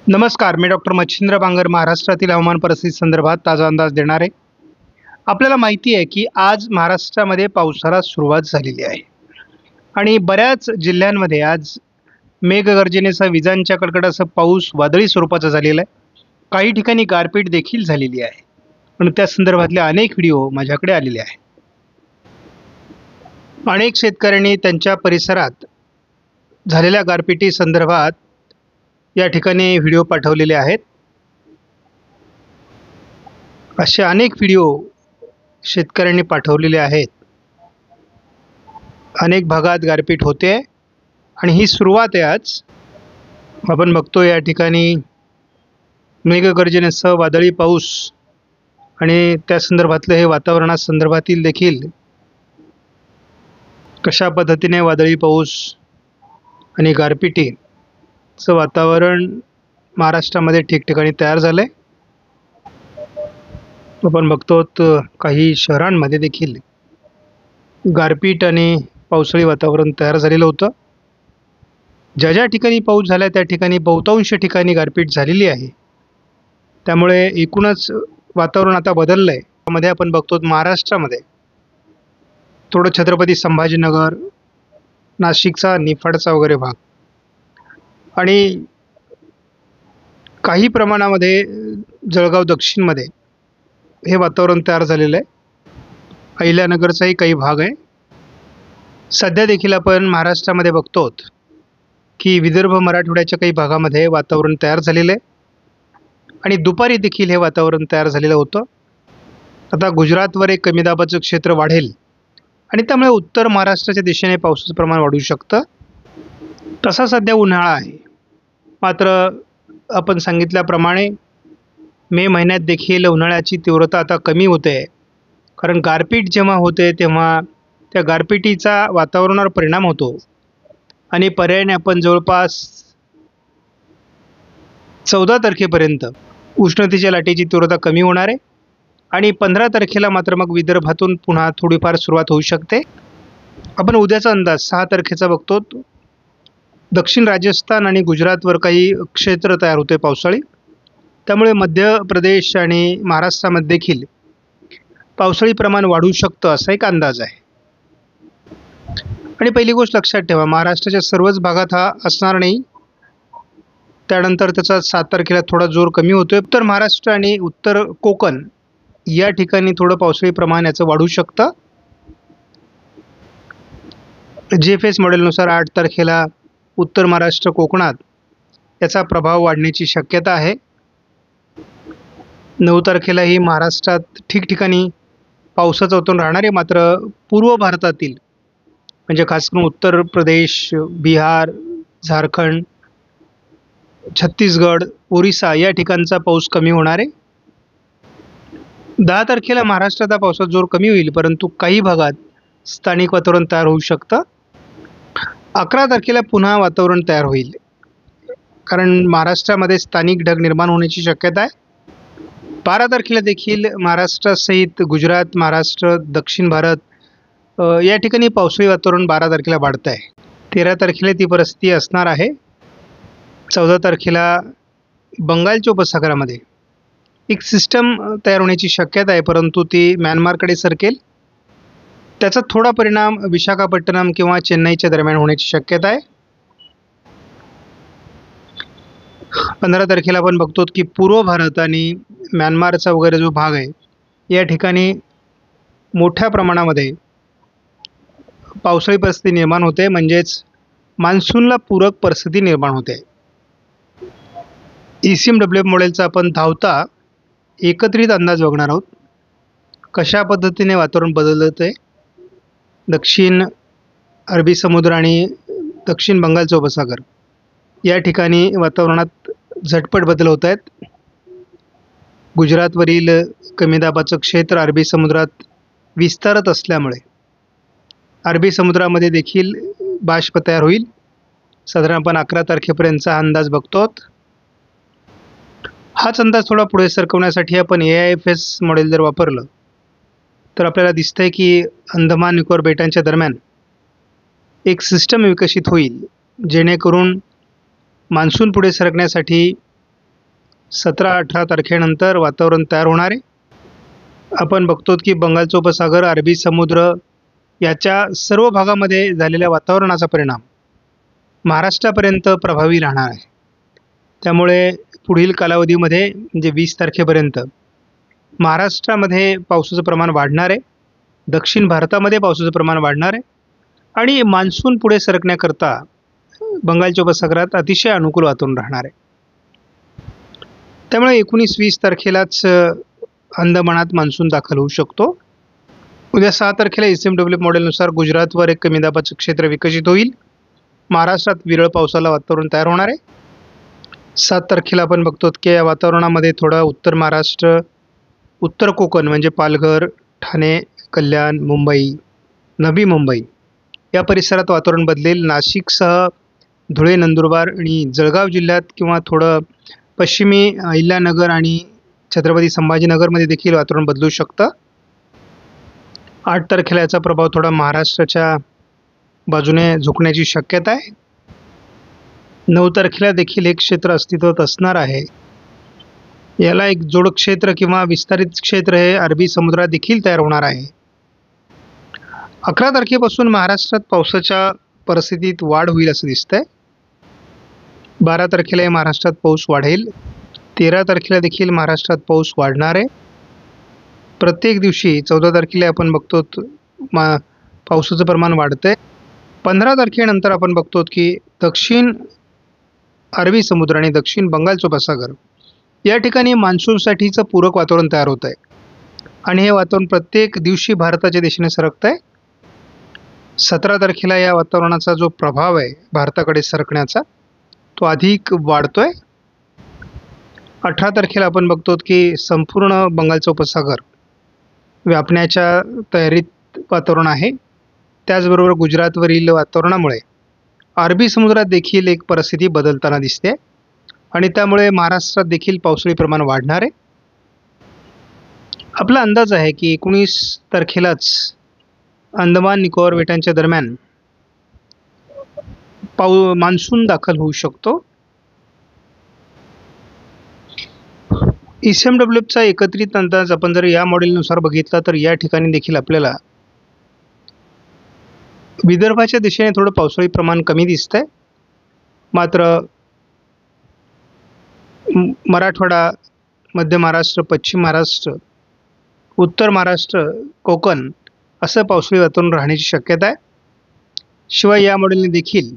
नमस्कार, मी डॉक्टर मच्छिंद्र बांगर महाराष्ट्रातील हवामान परिस्थिती संदर्भात ताजा अंदाज देणार आहे. आपल्याला माहिती आहे की आज महाराष्ट्रामध्ये पावसाला सुरुवात झालेली आहे आणि बऱ्याच जिल्ह्यांमध्ये आज मेघगर्जनेसह विजांच्या कडकडाटासह पाऊस वादळी स्वरूपाचा झालेला आहे. काही ठिकाणी गारपीट देखील झालेली आहे आणि त्या संदर्भातले अनेक व्हिडिओ माझ्याकडे आलेले आहेत. अनेक शेतकऱ्यांनी त्यांच्या परिसरात झालेल्या गारपिटी संदर्भात या ठिकाणी व्हिडिओ पाठवलेले आहेत. असे अनेक व्हिडिओ शेतकऱ्यांनी पाठवलेले आहेत. अनेक भागात गारपीट होते आणि ही सुरुवात आहे. आज आपण बघतो या ठिकाणी मेघगर्जनेसह वादळी पाऊस आणि त्या संदर्भातलं हे वातावरणासंदर्भातील देखील कशा पद्धतीने वादळी पाऊस आणि गारपिटीचं वातावरण महाराष्ट्रामध्ये ठिकठिकाणी तयार झालं आहे. आपण बघतो काही शहरांमध्ये देखील गारपीट आणि पावसाळी वातावरण तयार झालेलं होतं. ज्या ज्या ठिकाणी पाऊस झाला त्या ठिकाणी बहुतांश ठिकाणी गारपीट झालेली आहे. त्यामुळे एकूणच वातावरण आता बदललं आहे. त्यामध्ये आपण बघतो महाराष्ट्रामध्ये थोडं छत्रपती संभाजीनगर, नाशिकचा, निफाडचा वगैरे भाग आणि काही प्रमाणामध्ये जळगाव दक्षिणमध्ये हे वातावरण तयार झालेलं आहे. अहिल्यानगरचाही काही भाग आहे. सध्या देखील आपण महाराष्ट्रामध्ये बघतो की विदर्भ मराठवाड्याच्या काही भागामध्ये वातावरण तयार झालेलं आहे आणि दुपारी देखील हे वातावरण तयार झालेलं होतं. आता गुजरातवर एक कमी दाबाचं क्षेत्र वाढेल आणि त्यामुळे उत्तर महाराष्ट्राच्या दिशेने पावसाचं प्रमाण वाढू शकतं. तसा सध्या उन्हाळा आहे. मात्र आपण सांगितल्याप्रमाणे मे महिन्यात देखील उन्हाळ्याची तीव्रता आता कमी होते. कारण गारपीट जेव्हा होते तेव्हा त्या गारपिटीचा वातावरणावर परिणाम होतो आणि पर्यायाने आपण जवळपास 14 तारखेपर्यंत उष्णतेच्या लाटेची तीव्रता कमी होणार आहे आणि 15 तारखेला मात्र मग विदर्भातून पुन्हा थोडीफार सुरुवात होऊ शकते. आपण उद्याचा अंदाज 6 तारखेचा बघतो. दक्षिण राजस्थान आणि गुजरातवर काही क्षेत्र तयार होते पावसाळी. त्यामुळे मध्य प्रदेश आणि महाराष्ट्रामध्ये देखील पावसाळी प्रमाण वाढू शकतं असा एक अंदाज आहे. आणि पहिली गोष्ट लक्षात ठेवा, महाराष्ट्राच्या सर्वच भागात हा असणार नाही. त्यानंतर त्याचा 7 तारखेला थोडा जोर कमी होतोय. उत्तर महाराष्ट्र आणि उत्तर कोकण या ठिकाणी थोडं पावसाळी प्रमाण याचं वाढू शकतं. GFS मॉडेलनुसार 8 तारखेला उत्तर महाराष्ट्र कोकणात याचा प्रभाव वाढण्याची शक्यता आहे. 9 तारखेलाही महाराष्ट्रात ठिकठिकाणी पावसाचं वातावरण राहणार आहे. मात्र पूर्व भारतातील म्हणजे खास करून उत्तर प्रदेश, बिहार, झारखंड, छत्तीसगड, ओरिसा या ठिकाणचा पाऊस कमी होणार आहे. 10 तारखेला महाराष्ट्रात पावसाचा जोर कमी होईल, परंतु काही भागात स्थानिक वातावरण तयार होऊ शकतं. 11 तारखेला पुन्हा वातावरण तयार होईल, कारण महाराष्ट्रामध्ये स्थानिक ढग निर्माण होण्याची शक्यता आहे. 12 तारखेला देखील महाराष्ट्रासहित गुजरात, महाराष्ट्र, दक्षिण भारत या ठिकाणी पावसाळी वातावरण 12 तारखेला वाढतं आहे. 13 तारखेला ती परिस्थिती असणार आहे. 14 तारखेला बंगालच्या उपसागरामध्ये एक सिस्टम तयार होण्याची शक्यता आहे, परंतु ती म्यानमारकडे सरकेल. त्याचा थोडा परिणाम विशाखापट्टणम किंवा चेन्नईच्या दरम्यान होण्याची शक्यता आहे. 15 तारखेला आपण बघतो की पूर्व भारत आणि म्यानमारचा वगैरे जो भाग आहे या ठिकाणी मोठ्या प्रमाणामध्ये पावसाळी परिस्थिती निर्माण होते, म्हणजेच मान्सूनला पूरक परिस्थिती निर्माण होते. ECMWF मॉडेलचा आपण धावता एकत्रित अंदाज बघणार आहोत. कशा पद्धतीने वातावरण बदलत आहे. दक्षिण अरबी समुद्र आणि दक्षिण बंगालचा उपसागर या ठिकाणी वातावरणात झटपट बदल होत आहेत. गुजरातवरील कमी दाबाचं क्षेत्र अरबी समुद्रात विस्तारत असल्यामुळे अरबी समुद्रामध्ये देखील बाष्प तयार होईल. साधारण आपण 11 तारखेपर्यंतचा अंदाज बघतो. हाच अंदाज थोडा पुढे सरकवण्यासाठी आपण AIFS मॉडेल जर वापरलं तर आपल्याला दिसतंय की अंदमान निकोबार बेटांच्या दरम्यान एक सिस्टम विकसित होईल, जेणेकरून मान्सून पुढे सरकण्यासाठी 17-18 तारखेनंतर वातावरण तयार होणार आहे. आपण बघतो की बंगालचा उपसागर, अरबी समुद्र याच्या सर्व भागामध्ये झालेल्या वातावरणाचा परिणाम महाराष्ट्रापर्यंत प्रभावी राहणार आहे. त्यामुळे पुढील कालावधीमध्ये म्हणजे 20 तारखेपर्यंत महाराष्ट्रामध्ये पावसाचं प्रमाण वाढणार आहे. दक्षिण भारतामध्ये पावसाचं प्रमाण वाढणार आहे आणि मान्सून पुढे सरकण्याकरता बंगालच्या उपसागरात अतिशय अनुकूल वातावरण राहणार आहे. त्यामुळे 19-20 तारखेलाच अंदमानात मान्सून दाखल होऊ शकतो. उद्या 6 तारखेला SMW मॉडेलनुसार गुजरातवर एक कमी दाबाचं क्षेत्र विकसित होईल. महाराष्ट्रात विरळ पावसाला वातावरण तयार होणार आहे. 7 तारखेला आपण बघतो की या वातावरणामध्ये थोडा उत्तर महाराष्ट्र, उत्तर कोकण म्हणजे पालघर, ठाणे, कल्याण, मुंबई, नवी मुंबई या परिसरात वातावरण बदलेल. नाशिकसह धुळे, नंदुरबार आणि जळगाव जिल्ह्यात किंवा थोडं पश्चिमी अहिल्यानगर आणि छत्रपती संभाजीनगरमध्ये देखील वातावरण बदलू शकतं. 8 तारखेला याचा प्रभाव थोडा महाराष्ट्राच्या बाजूने झुकण्याची शक्यता आहे. 9 तारखेला देखील एक क्षेत्र अस्तित्वात असणार आहे. याला एक जोड क्षेत्र किंवा विस्तारित क्षेत्र हे अरबी समुद्रात देखील तयार होणार आहे. 11 तारखेपासून महाराष्ट्रात पावसाच्या परिस्थितीत वाढ होईल असं दिसतंय. 12 तारखेला महाराष्ट्रात पाऊस वाढेल. 13 तारखेला देखील महाराष्ट्रात पाऊस वाढणार आहे. प्रत्येक दिवशी 14 तारखेला आपण बघतो पावसाचं प्रमाण वाढतंय. 15 तारखेनंतर आपण बघतो की दक्षिण अरबी समुद्र आणि दक्षिण बंगालचा उपसागर या ठिकाणी मान्सूनसाठीचं पूरक वातावरण तयार होत आहे आणि हे वातावरण प्रत्येक दिवशी भारताच्या दिशेने सरकत आहे. 17 तारखेला या वातावरणाचा जो प्रभाव आहे भारताकडे सरकण्याचा तो अधिक वाढतोय. 18 तारखेला आपण बघतो की संपूर्ण बंगालचा उपसागर व्यापण्याच्या तयारीत वातावरण आहे. त्याचबरोबर गुजरातवरील वातावरणामुळे अरबी समुद्रात देखील एक परिस्थिती बदलताना दिसते आणि त्यामुळे महाराष्ट्रात देखील पावसाळी प्रमाण वाढणार आहे. आपला अंदाज आहे की 19 तारखेलाच अंदमान निकोबार बेटांच्या दरम्यान मान्सून दाखल होऊ शकतो. SMWचा एकत्रित अंदाज आपण जर या मॉडेलनुसार बघितला तर या ठिकाणी देखील आपल्याला विदर्भाच्या दिशेने थोडं पावसाळी प्रमाण कमी दिसतंय. मात्र मराठवाडा, मध्य महाराष्ट्र, पश्चिम महाराष्ट्र, उत्तर महाराष्ट्र, कोकण असं पावसाळी वातावरण राहण्याची शक्यता आहे. शिवाय या मॉडेलने देखील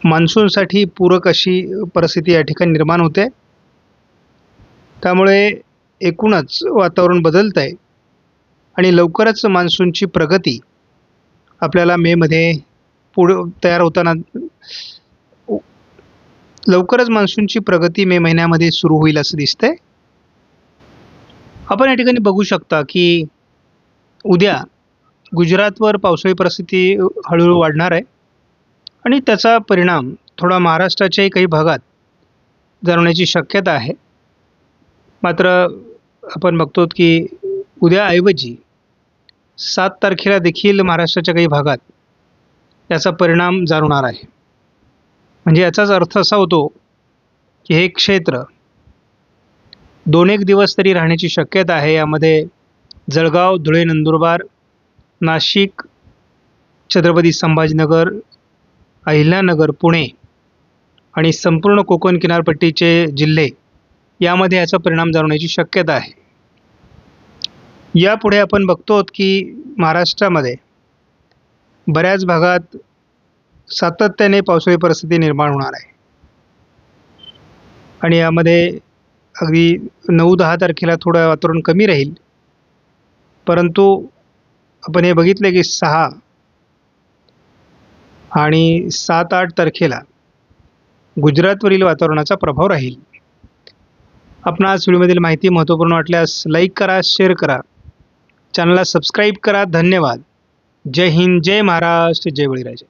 मान्सूनसाठी पूरक अशी परिस्थिती या ठिकाणी निर्माण होते. त्यामुळे एकूणच वातावरण बदलत आहे आणि लवकरच मान्सूनची प्रगती आपल्याला मेमध्ये तयार होताना लवकरच मान्सूनची प्रगती मे महिन्यामध्ये सुरू होईल असं दिसतंय. आपण या ठिकाणी बघू शकता की उद्या गुजरातवर पावसाळी परिस्थिती हळूहळू वाढणार आहे आणि त्याचा परिणाम थोडा महाराष्ट्राच्याही काही भागात जाणवण्याची शक्यता आहे. मात्र आपण बघतो की उद्याऐवजी 7 तारखेला देखील महाराष्ट्राच्या काही भागात याचा परिणाम जाणवणार आहे. म्हणजे याचाच अर्थ असा होतो की हे क्षेत्र 2-1 दिवस तरी राहण्याची शक्यता आहे. यामध्ये जळगाव, धुळे, नंदुरबार, नाशिक, छत्रपती संभाजीनगर, अहिल्यानगर, पुणे आणि संपूर्ण कोकण किनारपट्टीचे जिल्हे यामध्ये याचा परिणाम जाणवण्याची शक्यता आहे. यापुढे आपण बघतो की महाराष्ट्रामध्ये बऱ्याच भागात सातत्याने पावसाळी परिस्थिती निर्माण होणार आहे आणि यामध्ये अगदी 9-10 तारखेला थोडं वातावरण कमी राहील. परंतु आपण हे बघितले की 6 आणि 7-8 तारखेला गुजरातवरील वातावरणाचा प्रभाव राहील. आपणास व्हिडिओमधील माहिती महत्त्वपूर्ण वाटल्यास लाईक करा, शेअर करा, चॅनलला सबस्क्राईब करा. धन्यवाद. जय हिंद, जय महाराष्ट्र, जय बळीराजा.